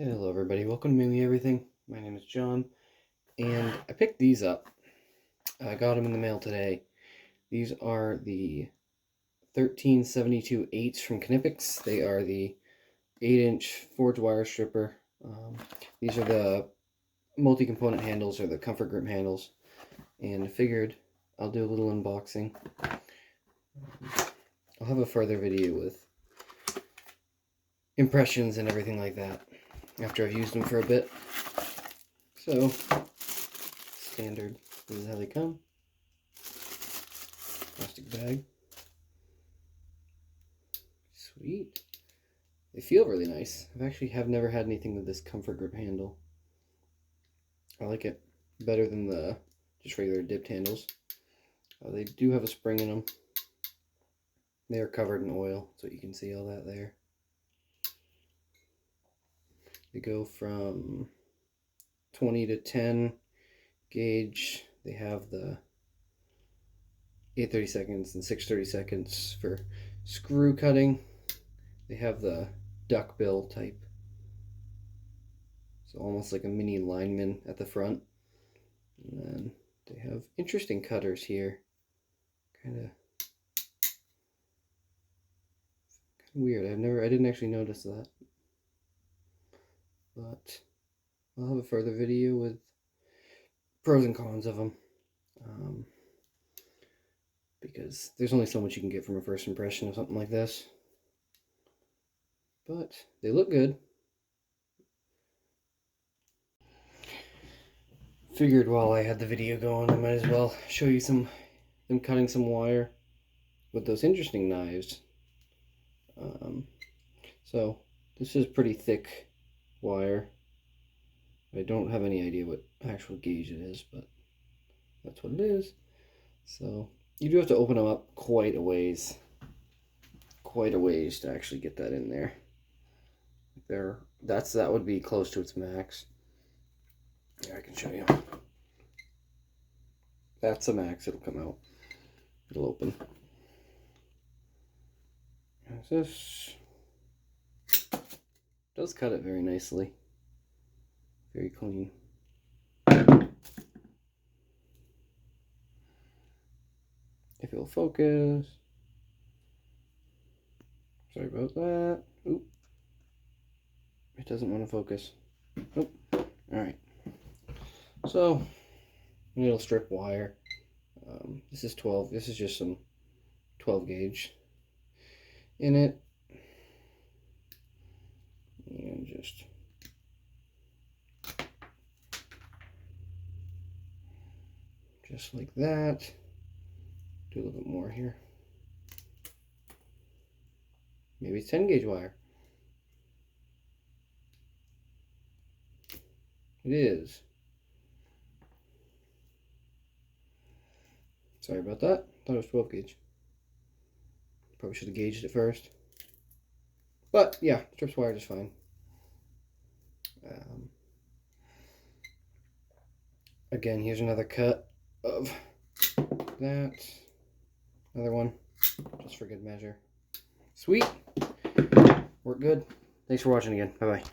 Hello everybody, welcome to Mimi Everything. My name is John, and I picked these up. I got them in the mail today. These are the 1372 8s from Knipex. They are the 8-inch forged wire stripper. These are the multi-component handles, or the comfort grip handles, and I figured I'll do a little unboxing. I'll have a further video with impressions and everything like that after I've used them for a bit. So, standard, this is how they come. Plastic bag. Sweet. They feel really nice. I've never had anything with this comfort grip handle. I like it better than the just regular dipped handles. They do have a spring in them. They are covered in oil, so you can see all that there. They go from 20 to 10 gauge. They have the 8/32 and 6/32 for screw cutting. They have the duck bill type, so almost like a mini lineman at the front. And then they have interesting cutters here, kind of weird. I didn't actually notice that, but I'll have a further video with pros and cons of them, because there's only so much you can get from a first impression of something like this. But they look good. Figured while I had the video going, I might as well show you them cutting some wire with those interesting knives. So this is pretty thick wire. I don't have any idea what actual gauge it is, but that's what it is. So you do have to open them up quite a ways to actually get that in there. That would be close to its max. Yeah, I can show you. That's the max it'll come out. It'll open. How's this? Does cut it very nicely. Very clean. If it'll focus. Sorry about that. Oop. It doesn't want to focus. Nope. Alright. So, needle strip wire. This is 12. This is just some 12 gauge in it. And just like that. Do a little bit more here. Maybe it's 10 gauge wire. It is. Sorry about that. Thought it was 12 gauge. Probably should have gauged it first. But yeah, strips wire just fine. Again, here's another cut of that. Another one, just for good measure. Sweet. Work good. Thanks for watching again. Bye-bye.